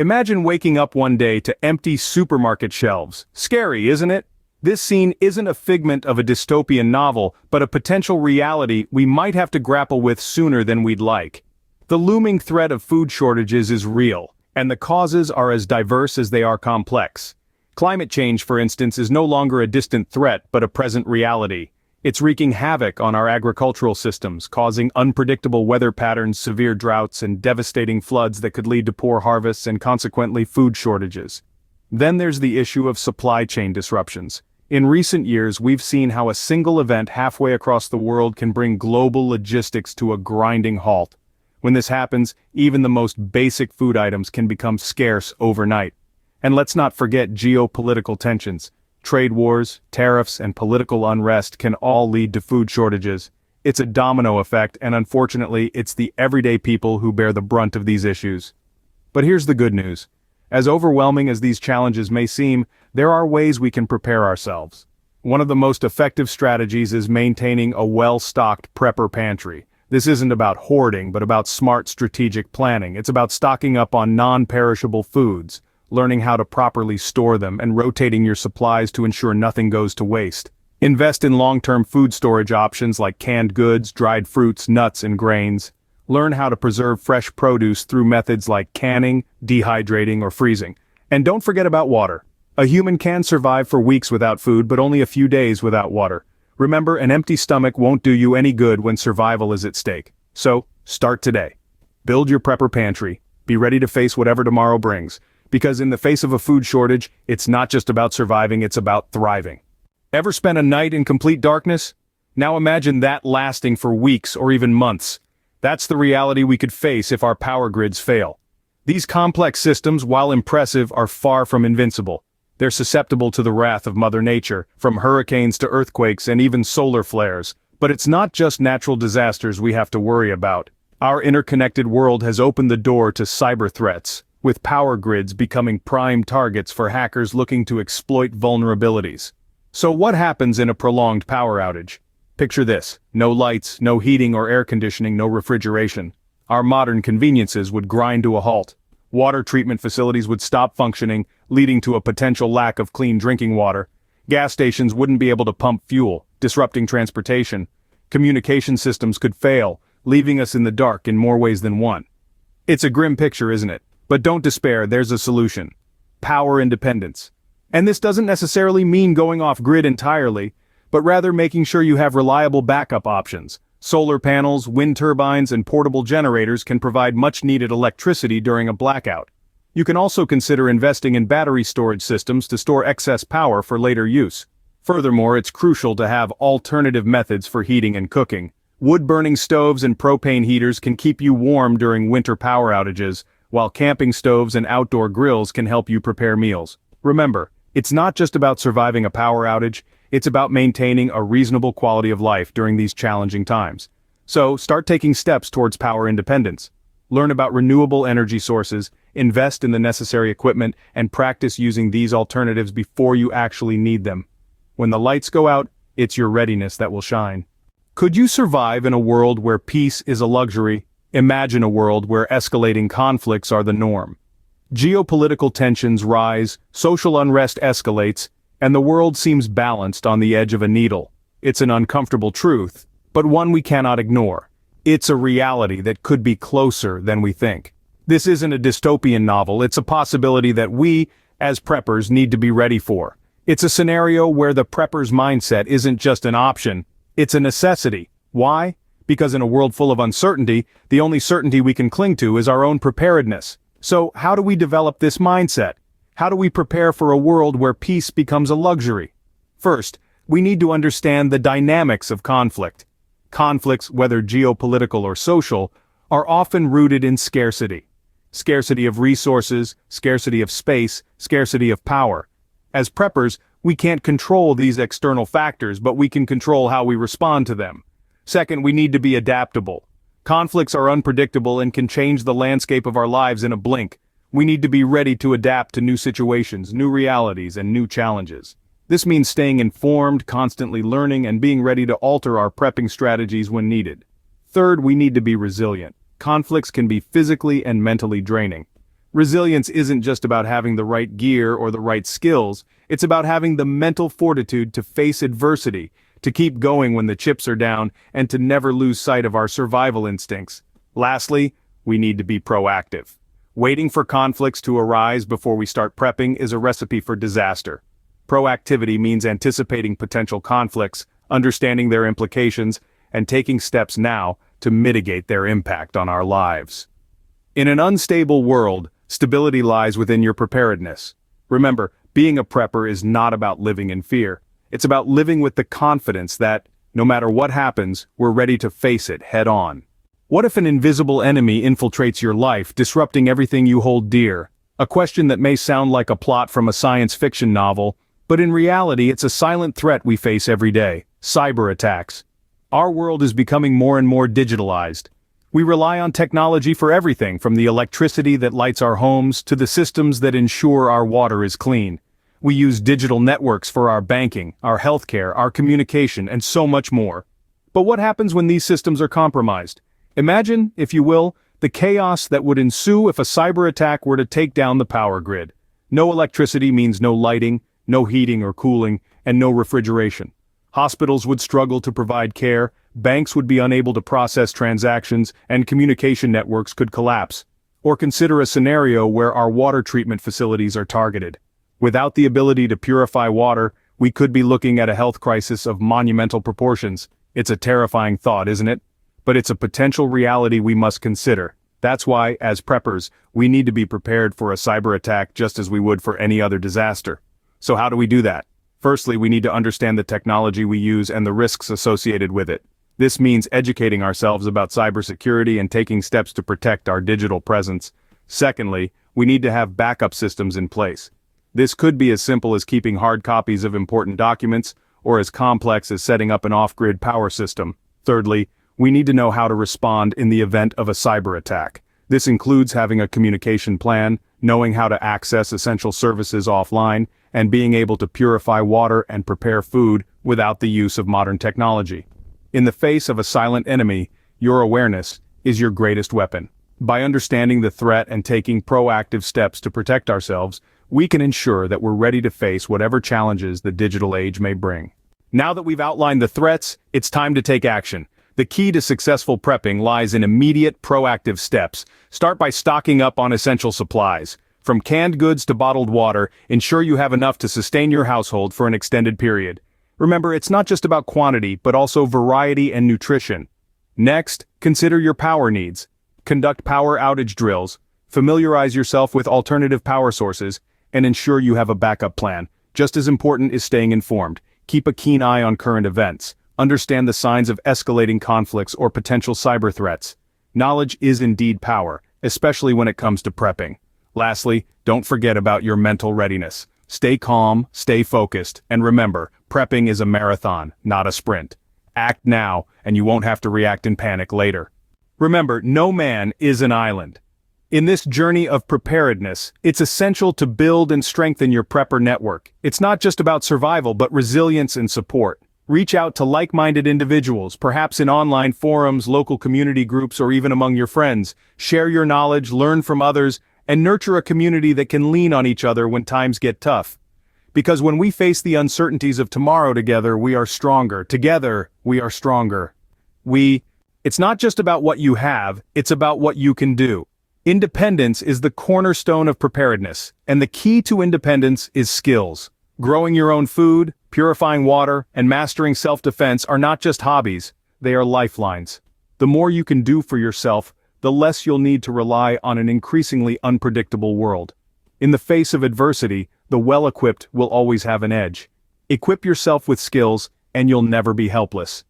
Imagine waking up one day to empty supermarket shelves. Scary, isn't it? This scene isn't a figment of a dystopian novel, but a potential reality we might have to grapple with sooner than we'd like. The looming threat of food shortages is real, and the causes are as diverse as they are complex. Climate change, for instance, is no longer a distant threat but a present reality. It's wreaking havoc on our agricultural systems, causing unpredictable weather patterns, severe droughts, and devastating floods that could lead to poor harvests and consequently food shortages. Then there's the issue of supply chain disruptions. In recent years, we've seen how a single event halfway across the world can bring global logistics to a grinding halt. When this happens, even the most basic food items can become scarce overnight. And let's not forget geopolitical tensions. Trade wars, tariffs, and political unrest can all lead to food shortages. It's a domino effect, and unfortunately, it's the everyday people who bear the brunt of these issues. But here's the good news. As overwhelming as these challenges may seem, there are ways we can prepare ourselves. One of the most effective strategies is maintaining a well-stocked prepper pantry. This isn't about hoarding, but about smart strategic planning. It's about stocking up on non-perishable foods, learning how to properly store them, and rotating your supplies to ensure nothing goes to waste. Invest in long-term food storage options like canned goods, dried fruits, nuts, and grains. Learn how to preserve fresh produce through methods like canning, dehydrating, or freezing. And don't forget about water. A human can survive for weeks without food, but only a few days without water. Remember, an empty stomach won't do you any good when survival is at stake. So, start today. Build your prepper pantry. Be ready to face whatever tomorrow brings. Because in the face of a food shortage, it's not just about surviving, it's about thriving. Ever spent a night in complete darkness? Now imagine that lasting for weeks or even months. That's the reality we could face if our power grids fail. These complex systems, while impressive, are far from invincible. They're susceptible to the wrath of Mother Nature, from hurricanes to earthquakes and even solar flares. But it's not just natural disasters we have to worry about. Our interconnected world has opened the door to cyber threats, with power grids becoming prime targets for hackers looking to exploit vulnerabilities. So what happens in a prolonged power outage? Picture this: no lights, no heating or air conditioning, no refrigeration. Our modern conveniences would grind to a halt. Water treatment facilities would stop functioning, leading to a potential lack of clean drinking water. Gas stations wouldn't be able to pump fuel, disrupting transportation. Communication systems could fail, leaving us in the dark in more ways than one. It's a grim picture, isn't it? But don't despair, there's a solution. Power independence. And this doesn't necessarily mean going off-grid entirely, but rather making sure you have reliable backup options. Solar panels, wind turbines, and portable generators can provide much-needed electricity during a blackout. You can also consider investing in battery storage systems to store excess power for later use. Furthermore, it's crucial to have alternative methods for heating and cooking. Wood-burning stoves and propane heaters can keep you warm during winter power outages, while camping stoves and outdoor grills can help you prepare meals. Remember, it's not just about surviving a power outage, it's about maintaining a reasonable quality of life during these challenging times. So, start taking steps towards power independence. Learn about renewable energy sources, invest in the necessary equipment, and practice using these alternatives before you actually need them. When the lights go out, it's your readiness that will shine. Could you survive in a world where peace is a luxury? Imagine a world where escalating conflicts are the norm. Geopolitical tensions rise, social unrest escalates, and the world seems balanced on the edge of a needle. It's an uncomfortable truth, but one we cannot ignore. It's a reality that could be closer than we think. This isn't a dystopian novel, it's a possibility that we, as preppers, need to be ready for. It's a scenario where the prepper's mindset isn't just an option, it's a necessity. Why? Because in a world full of uncertainty, the only certainty we can cling to is our own preparedness. So, how do we develop this mindset? How do we prepare for a world where peace becomes a luxury? First, we need to understand the dynamics of conflict. Conflicts, whether geopolitical or social, are often rooted in scarcity. Scarcity of resources, scarcity of space, scarcity of power. As preppers, we can't control these external factors, but we can control how we respond to them. Second, we need to be adaptable. Conflicts are unpredictable and can change the landscape of our lives in a blink. We need to be ready to adapt to new situations, new realities, and new challenges. This means staying informed, constantly learning, and being ready to alter our prepping strategies when needed. Third, we need to be resilient. Conflicts can be physically and mentally draining. Resilience isn't just about having the right gear or the right skills, it's about having the mental fortitude to face adversity, to keep going when the chips are down, and to never lose sight of our survival instincts. Lastly, we need to be proactive. Waiting for conflicts to arise before we start prepping is a recipe for disaster. Proactivity means anticipating potential conflicts, understanding their implications, and taking steps now to mitigate their impact on our lives. In an unstable world, stability lies within your preparedness. Remember, being a prepper is not about living in fear. It's about living with the confidence that, no matter what happens, we're ready to face it head on. What if an invisible enemy infiltrates your life, disrupting everything you hold dear? A question that may sound like a plot from a science fiction novel, but in reality it's a silent threat we face every day: cyber attacks. Our world is becoming more and more digitalized. We rely on technology for everything from the electricity that lights our homes to the systems that ensure our water is clean. We use digital networks for our banking, our healthcare, our communication, and so much more. But what happens when these systems are compromised? Imagine, if you will, the chaos that would ensue if a cyber attack were to take down the power grid. No electricity means no lighting, no heating or cooling, and no refrigeration. Hospitals would struggle to provide care, banks would be unable to process transactions, and communication networks could collapse. Or consider a scenario where our water treatment facilities are targeted. Without the ability to purify water, we could be looking at a health crisis of monumental proportions. It's a terrifying thought, isn't it? But it's a potential reality we must consider. That's why, as preppers, we need to be prepared for a cyber attack just as we would for any other disaster. So how do we do that? Firstly, we need to understand the technology we use and the risks associated with it. This means educating ourselves about cybersecurity and taking steps to protect our digital presence. Secondly, we need to have backup systems in place. This could be as simple as keeping hard copies of important documents, or as complex as setting up an off-grid power system. Thirdly, we need to know how to respond in the event of a cyber attack. This includes having a communication plan, knowing how to access essential services offline, and being able to purify water and prepare food without the use of modern technology. In the face of a silent enemy, your awareness is your greatest weapon. By understanding the threat and taking proactive steps to protect ourselves, we can ensure that we're ready to face whatever challenges the digital age may bring. Now that we've outlined the threats, it's time to take action. The key to successful prepping lies in immediate, proactive steps. Start by stocking up on essential supplies. From canned goods to bottled water, ensure you have enough to sustain your household for an extended period. Remember, it's not just about quantity, but also variety and nutrition. Next, consider your power needs. Conduct power outage drills, familiarize yourself with alternative power sources, and ensure you have a backup plan. Just as important is staying informed. Keep a keen eye on current events. Understand the signs of escalating conflicts or potential cyber threats. Knowledge is indeed power, especially when it comes to prepping. Lastly, don't forget about your mental readiness. Stay calm, stay focused, and remember, prepping is a marathon, not a sprint. Act now, and you won't have to react in panic later. Remember, no man is an island. In this journey of preparedness, it's essential to build and strengthen your prepper network. It's not just about survival, but resilience and support. Reach out to like-minded individuals, perhaps in online forums, local community groups, or even among your friends. Share your knowledge, learn from others, and nurture a community that can lean on each other when times get tough. Because when we face the uncertainties of tomorrow together, we are stronger. Together, we are stronger. It's not just about what you have, it's about what you can do. Independence is the cornerstone of preparedness, and the key to independence is skills. Growing your own food, purifying water, and mastering self-defense are not just hobbies, they are lifelines. The more you can do for yourself, the less you'll need to rely on an increasingly unpredictable world. In the face of adversity, the well-equipped will always have an edge. Equip yourself with skills, and you'll never be helpless.